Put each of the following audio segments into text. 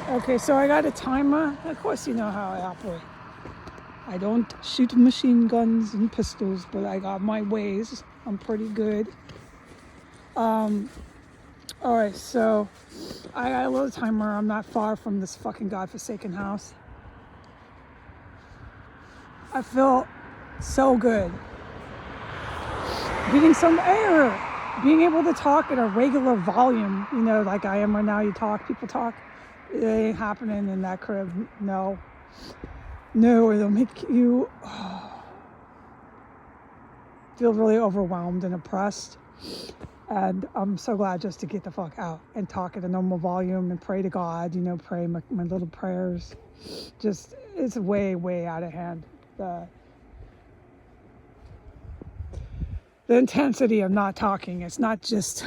Okay, so I got a timer. Of course, you know how I operate. I don't shoot machine guns and pistols, but I got my ways. I'm pretty good. All right, so I got a little timer. I'm not far from this fucking godforsaken house. I feel so good. Getting some air. Being able to talk at a regular volume, you know, like I am right now. People talk. It ain't happening in that crib. No, it'll make you feel really overwhelmed and oppressed. And I'm so glad just to get the fuck out and talk at a normal volume and pray to God, you know, pray my little prayers. Just, it's way, way out of hand. The intensity of not talking, it's not just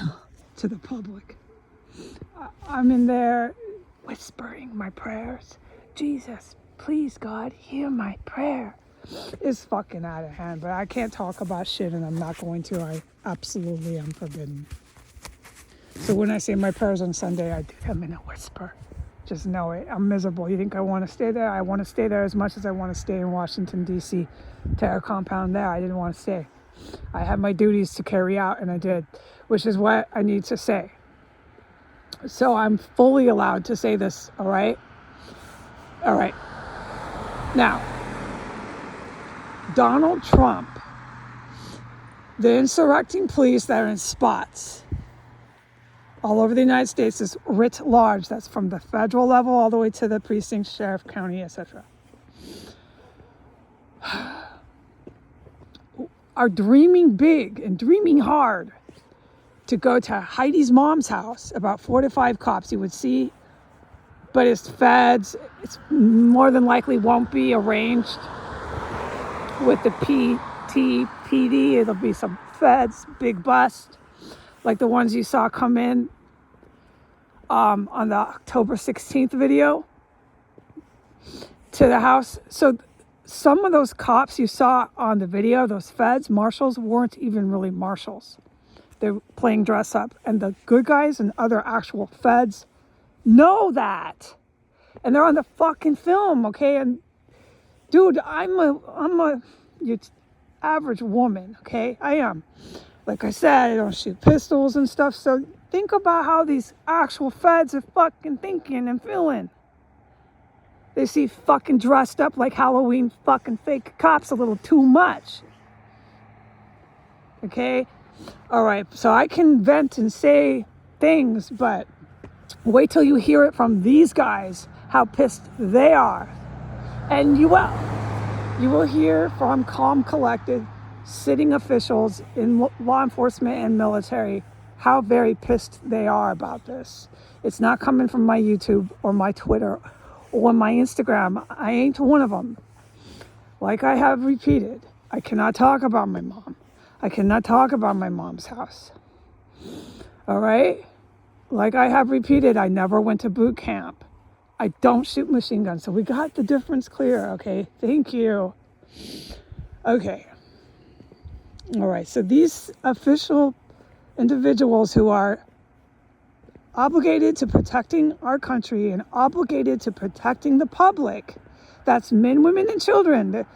to the public. I'm in there whispering my prayers. Jesus, please, God, hear my prayer. It's fucking out of hand, but I can't talk about shit and I'm not going to. I absolutely am forbidden. So when I say my prayers on Sunday, I do them in a whisper. Just know it. I'm miserable. You think I want to stay there? I want to stay there as much as I want to stay in Washington, D.C. Terror compound there. I didn't want to stay. I had my duties to carry out and I did, which is what I need to say. So I'm fully allowed to say this, all right? All right. Now, Donald Trump, the insurrecting police that are in spots all over the United States is writ large. That's from the federal level all the way to the precinct, sheriff, county, etc. Are dreaming big and dreaming hard to go to Heidi's mom's house, about 4 to 5 cops you would see, but it's feds. It's more than likely won't be arranged with the PTPD. It'll be some feds, big bust, like the ones you saw come in on the October 16th video to the house. So some of those cops you saw on the video, those feds, marshals, weren't even really marshals. They're playing dress up. And the good guys and other actual feds know that. And they're on the fucking film, okay? And dude, I'm a average woman, okay? I am. Like I said, I don't shoot pistols and stuff. So think about how these actual feds are fucking thinking and feeling. They see fucking dressed up like Halloween fucking fake cops a little too much. Okay? All right, so I can vent and say things, but wait till you hear it from these guys, how pissed they are. And you will. You will hear from calm, collected, sitting officials in law enforcement and military how very pissed they are about this. It's not coming from my YouTube or my Twitter or my Instagram. I ain't one of them. Like I have repeated, I cannot talk about my mom. I cannot talk about my mom's house. All right? Like I have repeated, I never went to boot camp. I don't shoot machine guns. So we got the difference clear, okay? Thank you. Okay. All right. So these official individuals who are obligated to protecting our country and obligated to protecting the public, that's men, women, and children.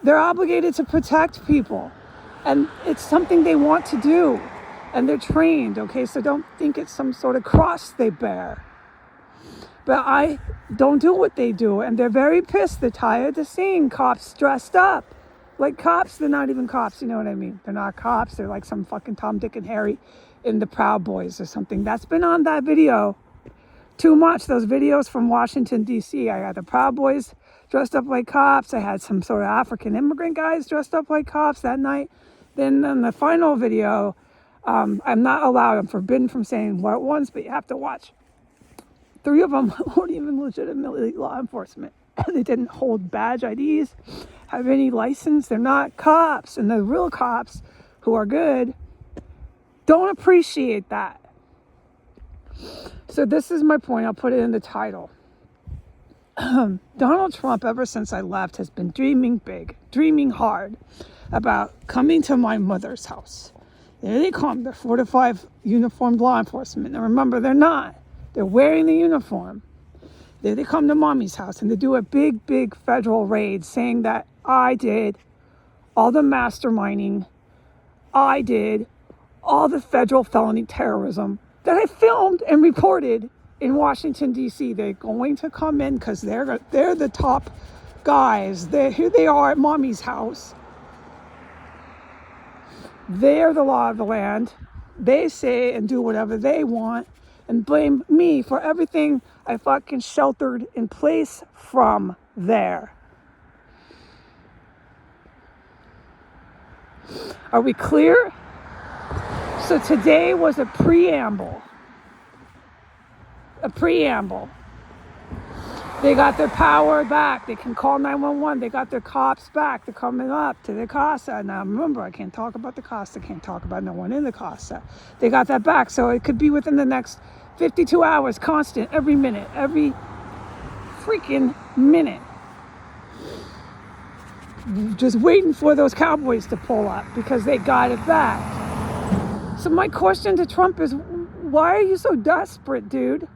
They're obligated to protect people. And it's something they want to do. And they're trained, okay? So don't think it's some sort of cross they bear. But I don't do what they do. And they're very pissed. They're tired of seeing cops dressed up. Like cops, they're not even cops, you know what I mean? They're not cops. They're like some fucking Tom, Dick, and Harry in the Proud Boys or something. That's been on that video too much. Those videos from Washington, D.C. I had the Proud Boys dressed up like cops. I had some sort of African immigrant guys dressed up like cops that night. Then in the final video, I'm not allowed, I'm forbidden from saying what ones, but you have to watch. 3 of them weren't even legitimately law enforcement. They didn't hold badge IDs, have any license. They're not cops. And the real cops who are good don't appreciate that. So this is my point. I'll put it in the title. Donald Trump, ever since I left, has been dreaming big, dreaming hard about coming to my mother's house. There they come. They're 4 to 5 uniformed law enforcement. Now remember, they're not. They're wearing the uniform. There they come to mommy's house and they do a big, big federal raid saying that I did all the masterminding. I did all the federal felony terrorism that I filmed and reported in Washington, D.C. They're going to come in because they're the top guys. Here they are at mommy's house. They're the law of the land. They say and do whatever they want and blame me for everything I fucking sheltered in place from there. Are we clear? So today was a preamble. A preamble. They got their power back. They can call 911. They got their cops back. They're coming up to the CASA. Now remember, I can't talk about the CASA. I can't talk about no one in the CASA. They got that back. So it could be within the next 52 hours, constant, every minute, every freaking minute. Just waiting for those cowboys to pull up because they got it back. So my question to Trump is, why are you so desperate, dude?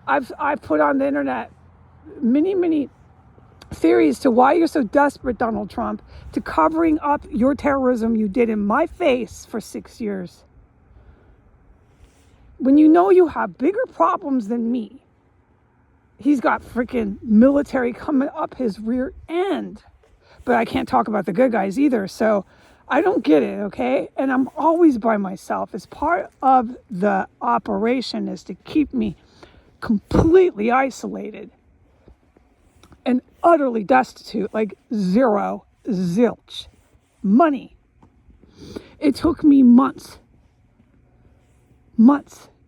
I've put on the internet many theories to why you're so desperate, Donald Trump, to covering up your terrorism you did in my face for 6 years. When you know you have bigger problems than me. He's got freaking military coming up his rear end. But I can't talk about the good guys either, so I don't get it, okay? And I'm always by myself. As part of the operation is to keep me completely isolated and utterly destitute, like zero, zilch, money. It took me months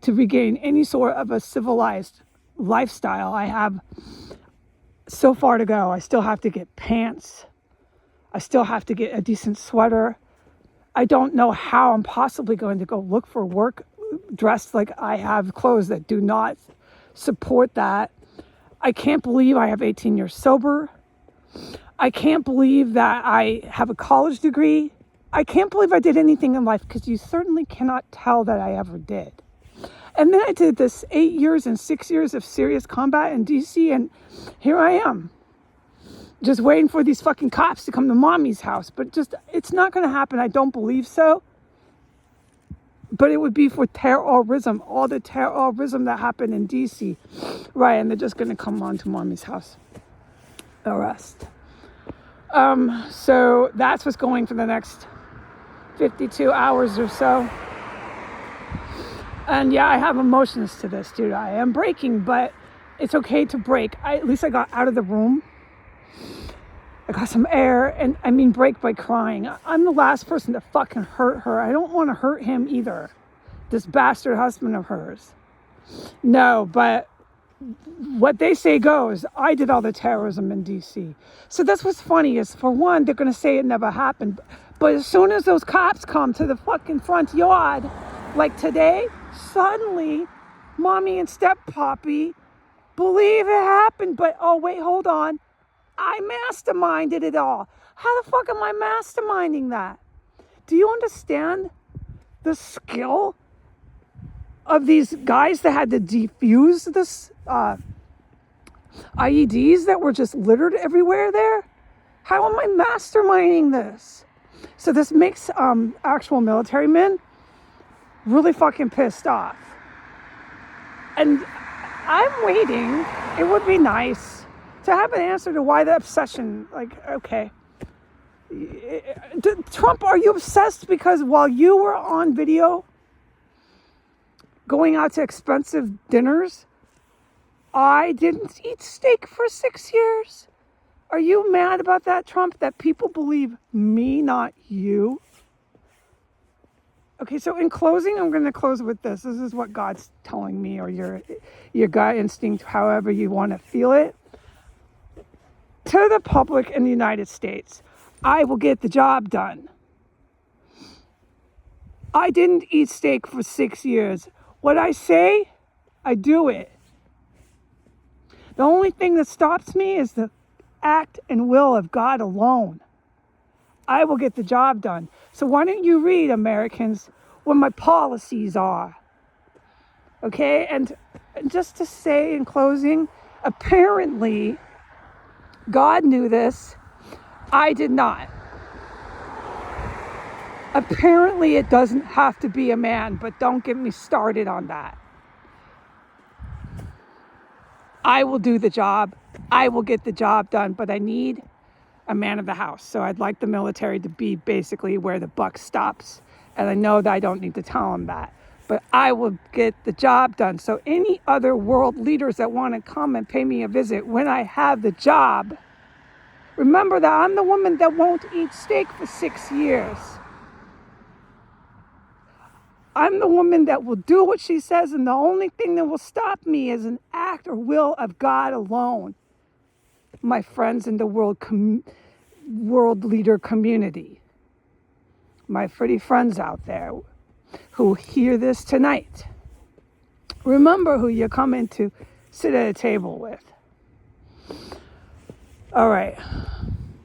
to regain any sort of a civilized lifestyle. I have so far to go. I still have to get pants. I still have to get a decent sweater. I don't know how I'm possibly going to go look for work dressed like I have clothes that do not support that. I can't believe I have 18 years sober. I can't believe that I have a college degree. I can't believe I did anything in life because you certainly cannot tell that I ever did. And then I did this 8 years and 6 years of serious combat in DC, and here I am. Just waiting for these fucking cops to come to mommy's house. But just, it's not going to happen. I don't believe so. But it would be for terrorism, all the terrorism that happened in DC. Right, and they're just going to come on to mommy's house. Arrest. So that's what's going for the next 52 hours or so. And yeah, I have emotions to this, dude. I am breaking, but it's okay to break. At least I got out of the room. I got some air, and I mean break by crying. I'm the last person to fucking hurt her. I don't want to hurt him either. This bastard husband of hers. No, but what they say goes. I did all the terrorism in DC. So that's what's funny is, for one, they're going to say it never happened. But as soon as those cops come to the fucking front yard, like today, suddenly, mommy and step poppy believe it happened. But, oh, wait, hold on. I masterminded it all. How the fuck am I masterminding that? Do you understand the skill of these guys that had to defuse this IEDs that were just littered everywhere there? How am I masterminding this? So this makes actual military men really fucking pissed off. And I'm waiting. It would be nice to have an answer to why the obsession. Like, okay. Trump, are you obsessed because while you were on video going out to expensive dinners, I didn't eat steak for 6 years? Are you mad about that, Trump? That people believe me, not you? Okay, so in closing, I'm going to close with this. This is what God's telling me, or your gut instinct, however you want to feel it. To the public in the United States, I will get the job done. I didn't eat steak for 6 years. What I say, I do it. The only thing that stops me is the act and will of God alone. I will get the job done. So why don't you read, Americans, what my policies are? Okay, and just to say in closing, Apparently, God knew this. I did not. Apparently, it doesn't have to be a man, but don't get me started on that. I will do the job. I will get the job done, but I need a man of the house. So I'd like the military to be basically where the buck stops. And I know that I don't need to tell them that, but I will get the job done. So any other world leaders that want to come and pay me a visit when I have the job, remember that I'm the woman that won't eat steak for 6 years. I'm the woman that will do what she says, and the only thing that will stop me is an act or will of God alone. My friends in the world leader community, my pretty friends out there who hear this tonight, remember who you're coming to sit at a table with. All right.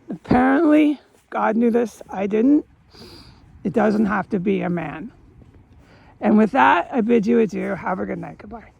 Apparently, God knew this. I didn't. It doesn't have to be a man. And with that, I bid you adieu. Have a good night. Goodbye.